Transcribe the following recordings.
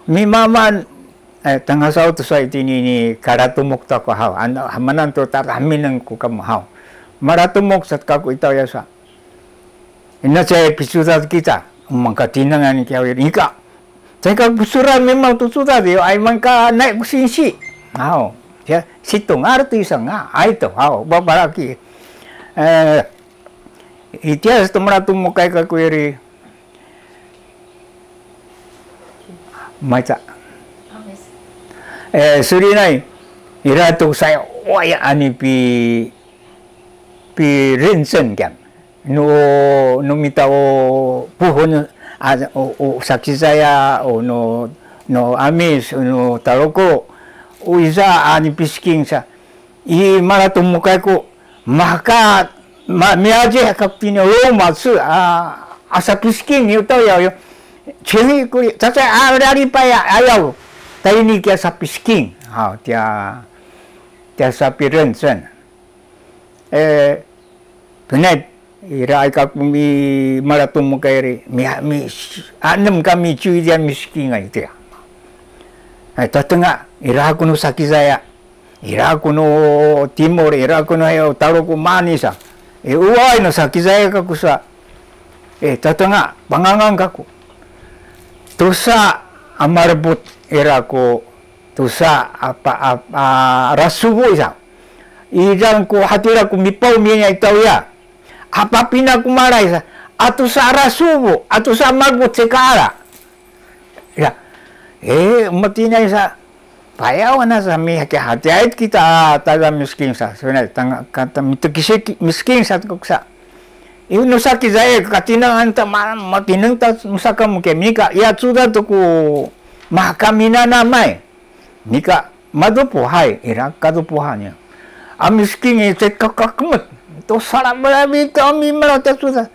mi mama tanga sao tu sai tini ni karatumok ta ko haw hamanan to taraminan ko kam haw maratumok sat ka ko itaw ya sa ina che pisuda kita mangkatinangan kya ika saya busura memang tu sudah dia ai mangka naik sinsi haw ya situng arti sanga ai to haw babaraki itias to maratumok kai ka ko iri maca surinai iratu saya waya ani pi rinsen kan no mita o puhon o saksi saya o no amis no taroko o isa ani pisking sa I maratung mukai ko maka miaje kaptino matsu asa pisking yo to yo cheni ko tata ari pa ayaw taini kya sa pisking ha tia sa pirensen penet irai ka mi maratung mukai ri mi anam kami cui dia misking ai tia tatanga ira kuno saki saya ira kuno timur ira kuno yo taro ko manisa uai no saki saya ka kusa tatanga pangangang ka ko tusa amarbut ira ko tusa apa rasubo isa idang ko hatira ko mipau miya itaw ya apa pina ko maray sa atusa rasubo atusa marbut sekara ya matinay sa payaw na sa mi hati-hati kita taga miskin sa sebenarnya tanga kata mitukisik miskin sa kuksa ino sa kizaya katinang anta matinang ta musaka mukemika ya sudah to ko makamina namay nika madupuhay irak kadupuhanya miskin ite kakakmut to sarap malabi to mi malata sudah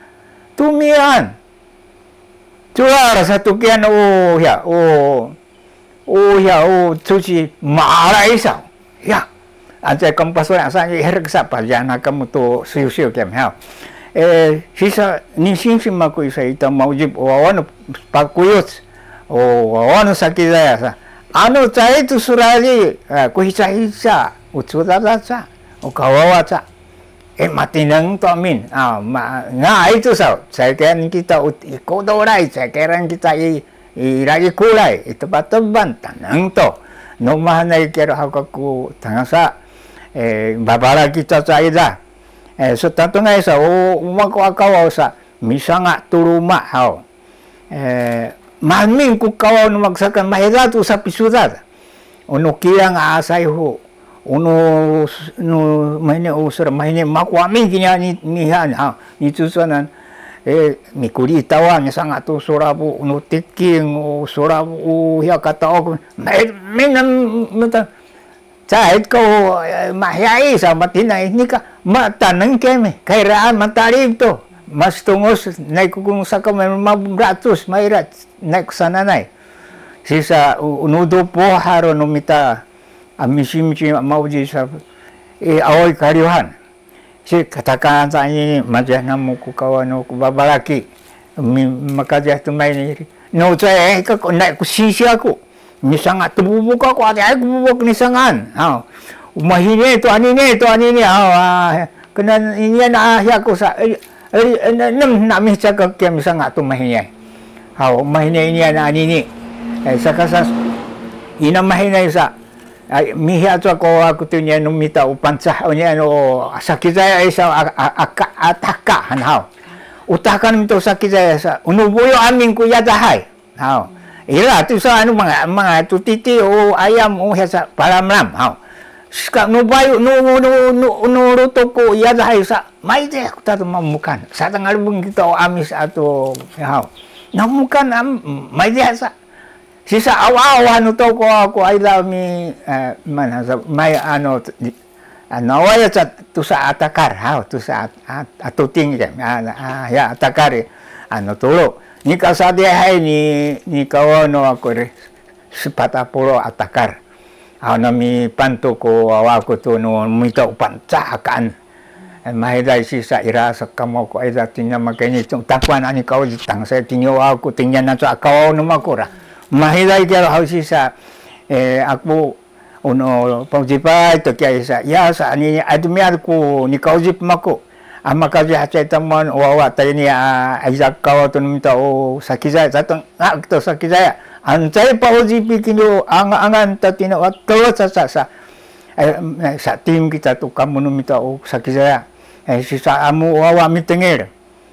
tumian tuara satu kian cuci marah isau ya aja kampas orang saya herek sapa jana kamu tu siu kem ha sisa nising simaku isa ita maujib wawan pakuyut wawan sakit saya sa anu cai tu surali ku hisa utsudara sa kawawa sa matinang to amin nga itu sa saya kan kita ikodorai saya kan kita iragi kulay ito pataban tanang to no mahanay kero hakaku tangasa babara kita sa ida so tanto nga isa umako akaw sa misanga turuma haw malming ku kawaw no magsakan mahiratu sa pisudad uno kiyang asay ho uno no mahine usur mahine makwamin kinya nihan ha nitusanan mikuri tawang sangat tu surabu no tiking surabu ya kata aku minam mata cahit ko mahyai sa matina ini ka matanang keme kairaan matarib to mas tungos naik kung saka mabratus mairat naik sana naik sisa unudo po haro no mita amisimchi mauji sa aoy karyuhan si katakan sa ini majah namu ku kawan ku babalaki makajah tumay ni no saya ka naik ku sisi aku misangat tububuk aku ada aku bubuk ni sangan umahine to anine kena ini na aku sa nem na mi cakap ke misangat tu mahine mahine ini na anine sakasa ina mahine sa mihi ato ako tu niya numita upansah niya no sakit saya isa ataka hanhaw utakan ito sakit saya sa unubuyo amin ko yadahay ila tu sa ano mga tutiti o ayam o sa palamlam ska no bayo no ruto ko yadahay sa may de tato mamukan sa tangalbong kita o amis ato namukan may de sa sisa awawan to ko ako ay mi may ano nawaya tu sa atakar tu sa atuting ya atakar tulo ni kasadi hay ni kawano ako sipata puro atakar mi panto ko awako to no mita upancakan mahiday sisa irasa kamo ko ay tinya makanya takwan ani kaw tang sa tinyo ako tingnan na sa akaw no makura Mahilay kaya hausi sa ako uno paujipay to kaya sa ya sa ani admiar ko ni kaujip mako ama kaji hacay tamon wawa tayo ni Isaac kawa to minta o sakizaya satong to sakizaya ancay paujipi kino angan tatino at kawa sa tim kita to kamu minta o sakizaya si sa amu wawa mitengir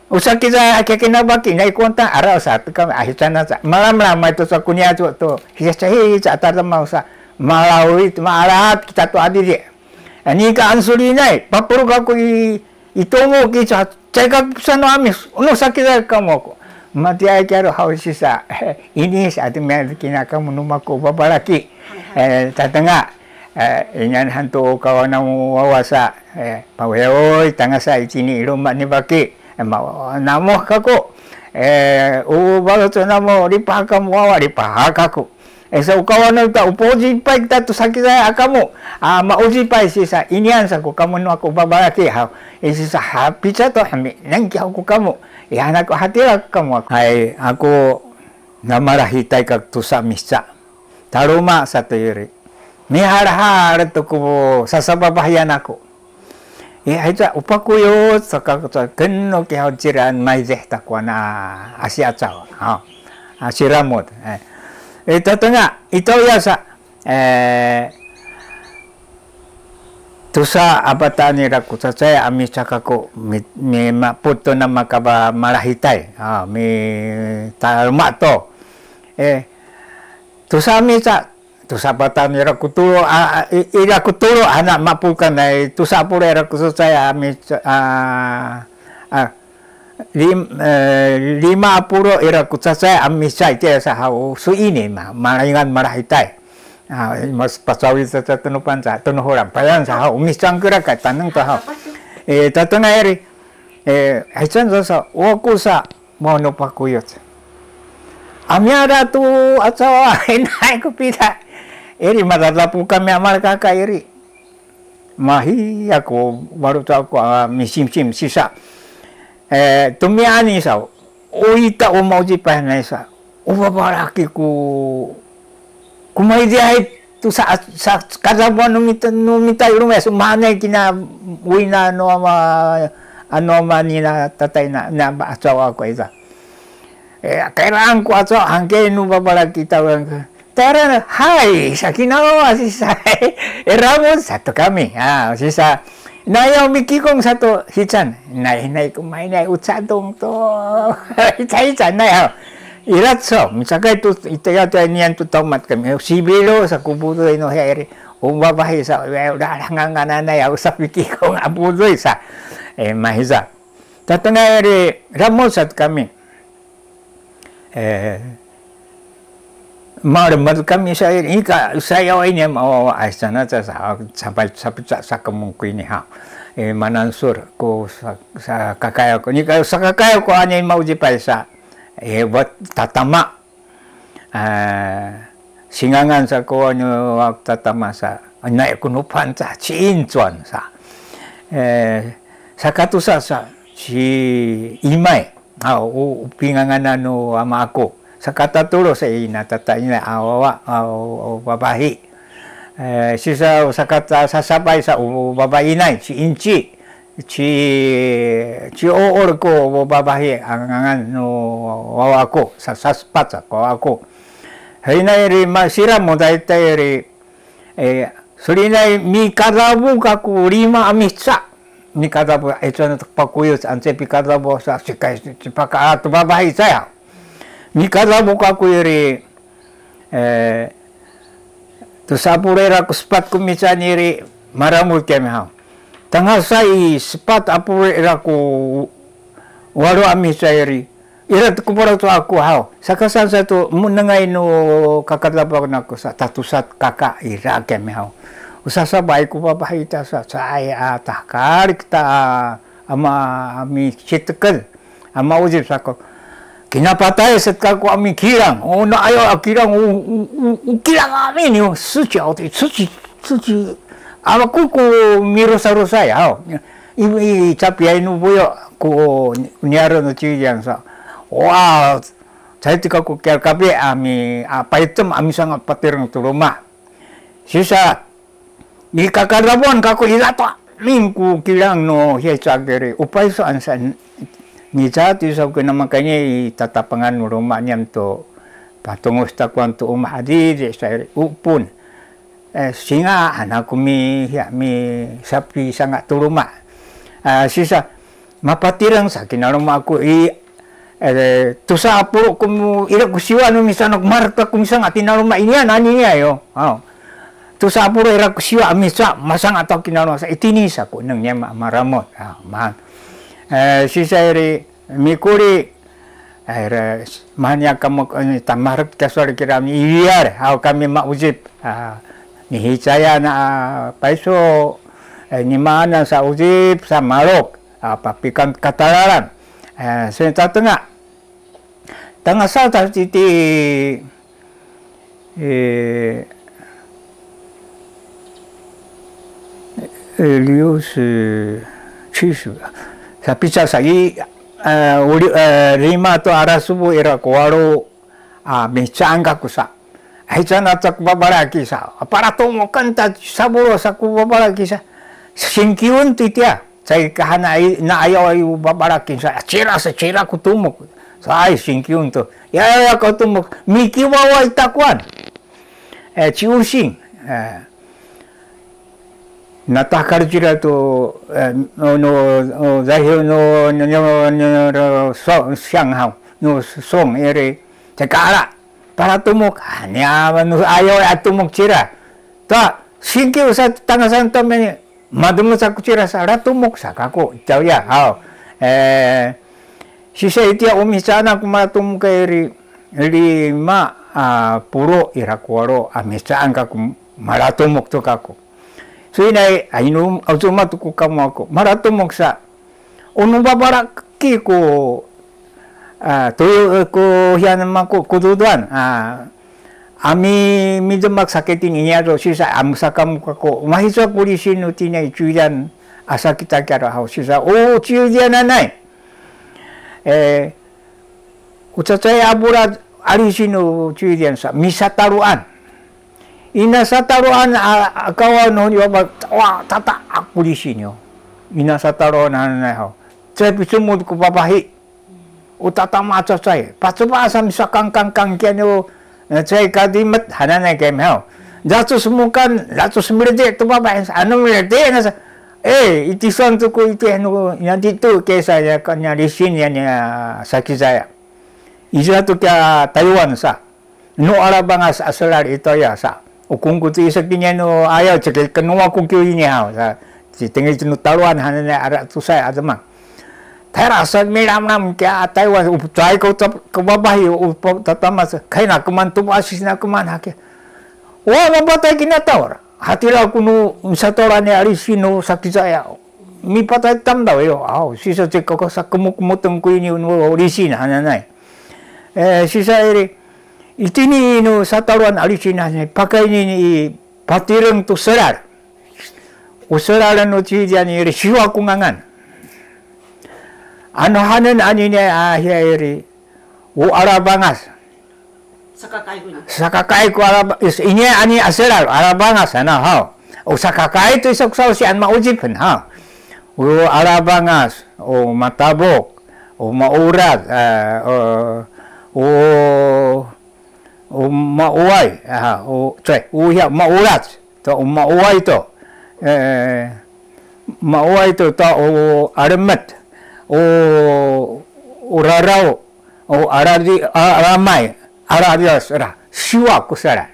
Usakizaya kekinabaki na ikonta araw sa kami ahitana sa malam itu sa kunya to hisahi sa tarama sa malawi maalahat kita to adiri ani ka ansuri nai papuruga ko itomo ki sa check sa no amis uno sakizaya kamo ko mati ay karo hausi sa ini sa ating kinakamu numako babalaki tatanga inyan hanto kawana mo wawasa paweoy tanga sa itini rumah ni baki namo kako bago to namo ripaka mo wa ripaka ko sa ukawan ta upoji pa kita to sakizaya akamo mauji pa sa inian sa ko kamo no ako babalaki ha sa happy sa to hami nang ko kamo yana ko hatira kamo ay ako namarahitay kag to sa misa taruma sa tayri miharhar to ko sasababayan ako aja upakuyo saka kenno ke hajiran maizeh takwana asia caw asiramot itu tengah itu ya sa tusa abatani raku saya ami cakako mi maputo na makaba malahitai mi talmato tusa mi sa tusa batan ira kuturo anak mapukan ay tusa pura ira kuso saya ami 50 ira kusa saya ami sai kaya sa hau su ini malingan marahitai mas pasawi sa tunupan sa tunuhoran payan sa hau misang kira ka tanang ta hau tatanga eri aisan sa oku sa mono pakuyot amyara tu asawa inai ko pita eri matatapu kami amal kakak eri mahi aku baru tahu aku misim-sim sisa tumiani sa oita o mauji pa na sa o babaraki ku kumaidiay tu sa kadabon numita irumes manay kina uina no ama nina tatay na asawa ko isa kailangan ko asawa hanggang no babaraki tawag Tara, hai, sa kinawa si sa Ramon satu kami. Sisa nayaw mikikong satu hichan. Nay kumainay utsadong to. Hichan nayaw. Iratso, misakay to ito niyan to tomat kami. Sibilo sa kubudo ino heri. Umbabahi sa dalangan nga nayaw sa mikikong abudo sa mahisa. Tatanga eri Ramon sat kami. Marmar kami saya ini mau asana sampai sa kemungkin ini manansur ko sa kakaya ko ni sa kakaya ko ani mau jipaisa buat tatama singangan sa ko ano tatama sa anay ko no pansa cincuan sa katusa sa si imay pingangan ano ama ako sa kataturo sa ina tatay na awawa babahi sisa sa kata sasabay sa babae inay si inchi si oor ko babahi ang no wawa ko sa saspat ko ako hinay ri masira mo dahil tayo ri sulinay mi kadabu kaku 5 amitsa mi kadabu ito na pakuyos ang sepi kadabu sa sikay paka babahi saya Mikada buka ku iri tu sapurera ku sepat ku mica iri maramul kemi hau tanggal sai sepat apurera ku waru amisa iri ira tu kupara tu aku hau sakasan satu menengai no kakak lapar naku sa tatusat kakak ira kemi hau usasa baik ku papa ita sa saya tahkar kita ama ami citekel ama ujib sako kinapatay sa kako ami kirang na ayo kirang kirang amin yo suci ama ku mirosa ya i capiay no boyo ko niaro no chiyang sa wow saya tika ku kial kabe ami apa item ami sangat patireng tu rumah. Sisa ni kakarabon kaku ilato mingku kilang no hiya cagere upay so ansan ni jati sa ko na makanya tatapangan rumah niyan to patungos ta kwanto umadi sa upun. Singa anak ko mi sapi sangat tu rumah. Sisa mapatirang sa kinaruma ako tu sa apuro kung ira ko siwa no misan marta kung isang atinaruma inya nani niya yo. Tu sa apuro ira ko siwa misa masang ataw kinaruma sa itinis ako nang niya maramot. Sisa iri mikuri mahanya kamu tamarap kasar kirami iyar kami maujib ni hicaya na paiso ni mana sa ujib sa marok papikan katalaran sa tengah sa titi Elios Chisu sa pizza sagi lima to arasubu ira kuwaro mechanga kusa aichana tak babaraki sa para to mo kanta saburo sa kubabaraki sa singkiun titia sai kahana na ayaw ay babaraki sa chira kutumok sa ay singkiun to ya kutumok mikiwawa itakwan chiusing natakar jira to no dahil no Shanghai no song ere tekara para tumok hanya ayaw at tumok jira ta singkiu sa tangasan to men madum sa kucira sa ratumok sa kako itaw ya sisa itia umisana kumatum kay lima puro irakwaro amisaan ka maratumok to kako so inay ainum automatic ko kamo ako maratumok sa unong babaraki ko tuyo ko hiyan naman ko kududuan ami midyamak sakitin niya do sisa amsakam ko mahisa pulisin no tinay chuyan asa kita kara haw sisa chuyan nanay utsatay abura alisino chuyan sa misataruan inasataruan akawan no yo tata pulisin yo inasataruan nanay haw saya pisumud ko papahi utata maca saya patsuba asam sakangkang kyan yo saya kadimat hananay kem hao jatus mukan jatus mirde to baba ano mirde na itisan to ko iti ano yanti to kesa ya kanya lisin ya sakizaya isa to kya Taiwan sa no arabangas asalar ito ya sa ukung ko to isa kinya no ayaw chike kanwa ko kyo inya sa tingil no Taiwan hananay ara to sa adamang Terasan miram kya Taiwan upcai ko kababahi tatamas kaina kuman tu asis na kuman hake wa mabatay kinatawar hatira kuno satora ni arisino sakizaya mi patay tam daw yo sisa chek ko sa kumukmutong ko ini no orisin hananay sisa iri itini no satoran arisina pakai ni patireng tu serar usaralan no chidian iri siwa kungangan ano hanen anine hieri arabangas sakakai ko ini ani aseral arabangas ana ha sakakai to isok si an maujipin ha arabangas matabok maurat mauway maurat to mauway to aramat urarao aramay aradios siwa kusara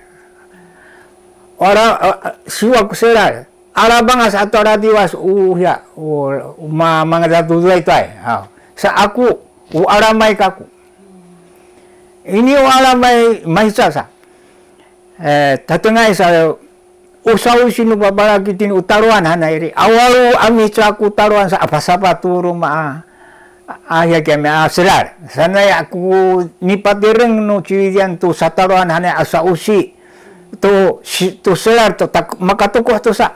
siwa kusara arabangas atau aradiwas mga datuduay tay sa aku aramay kaku ini aramay mahisa tatengay sa usaw sino babaragitin utaruan hanay awaru amitsa ku taruan sa apasapa turo ahya kami serar sanay aku nipatireng no chidian tu sataruan hanay asa usi tu serar to makatukuh to sa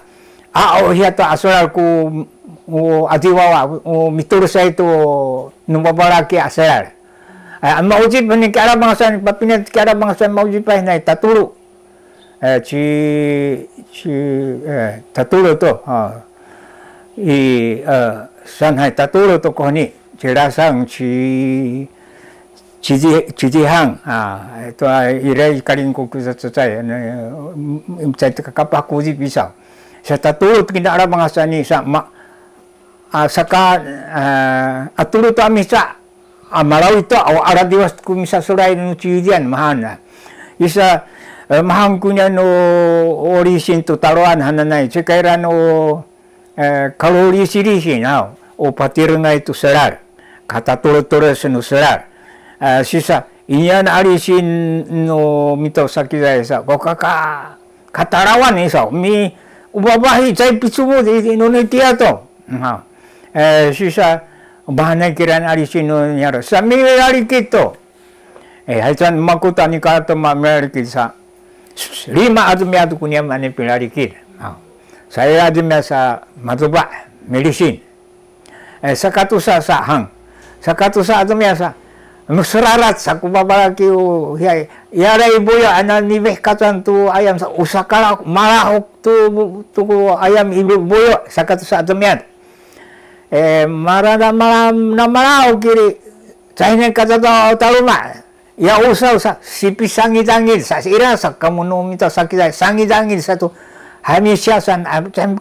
hiya to aserar ku adiwawa mituro sa ito numabaraki aserar Ang maujib ni kara bangsa papinat kara bangsa maujib pa na tatulu. Tatulu to. Shanghai tatulu to ko ni jirasang Chijihang ito iray kaling ko sa tsay kapakuji bisa sa tatulot kinara mga sani sa saka atulot ami sa malaw ito ara diwas kumisa suray no chidian mahana isa mahang kunya no orisin to taruan hananay chikaira no kalori sirisin o patirnay to serar katatulot-tulot no serar sisa iyan arisin no mito sakizay sa katarawan isa mi ubabahi chay pitsumo di inonitiya to sisa bahanay kiran arisin no nyaro sa mi arikit to haychan makuta ni kato mamerikit sa 5 adumiyado kunya mani pinarikit saya adumya sa matuba medicine sakatusa sa hang sakatusa adumya sa Nusrarat sa kubabalaki yara ibuyo anan nibeh katan tu ayam sa usakala malahok tu ayam ibuyo sakat sa atumyan marada malam na malahok kiri cahine kata taluma ya usaw sa sipi sangidangil sa ira sa kamuno mita sakita sangidangil sa tu hamisya san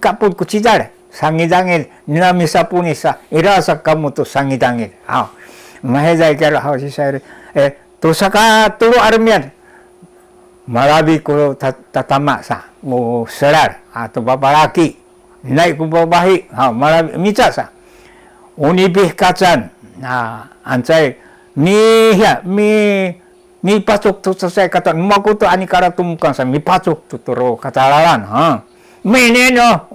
kaput kucidar sangidangil ninami sa punisa ira sa kamu tu sangidangil mahezay kaya hawasi sayri to saka turo armian marabi ko tatama sa mo serar atau babalaki naik ko babahi marabi mica sa unibih kacan ancay mi pasok to sa kata makuto ani karatumkan sa mi pasok to turo katalalan meneno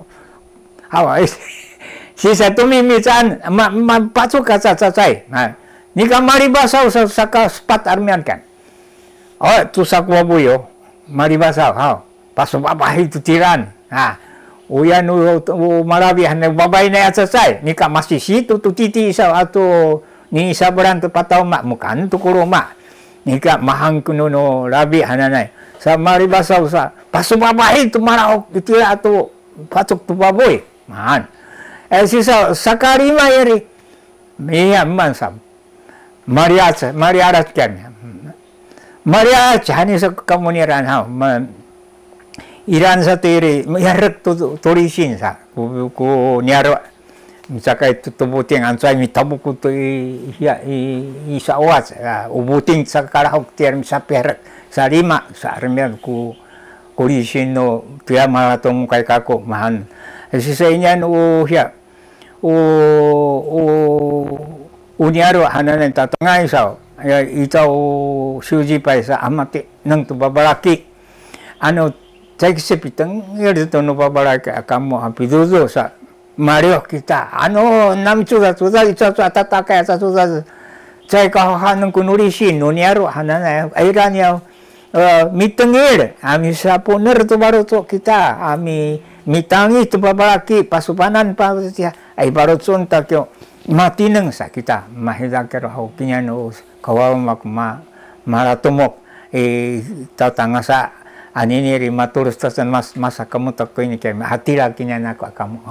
sisa to mi mican pasok kaca cacay Nika maribasaw sa spat armian kan. Tu sakwa buyo maribasaw paso babahi tu tiran. Uyan marabi han babay na atsasay. Nika masisitu tu titi isa ato ni sabran tu pataw ma mukan tu kuruma. Nika mahang kuno no rabi hananay. Sa maribasaw sa paso babahi tu marahok tira ato patok tu baboy. Man. Sisa sakarima yeri. Miya man sam. Mariarat kan. Mariarat hani sa kamuniran Iran sa tiri yarak to torisin sa ko niaro misaka itu tubuting ansay mitabuko to isawat ubuting sa karahok tiar sa perak sa lima sa armian ko korisin no tiya malatong kay kako mahan sisa inyan Unyaro hanan tatangay sa itaw suji pa sa amati nang tubabalaki ano chay kisipitang yarito no babalaki akamo apidudo sa Mario kita ano namchuda tuda ito tatakay sa tuda chay kahanan kunurisin unyaro hanan ayran yaw mitengir ami sa puner to baro to kita ami mitangi tubabalaki pasupanan pa siya ay baro tsunta kyo matineng sa kita mahidakero haw kinyan kawaw maratumok tatanga sa aniniri maturus tasan mas masa kamu takoy ni kay hatira kinyan ako akamu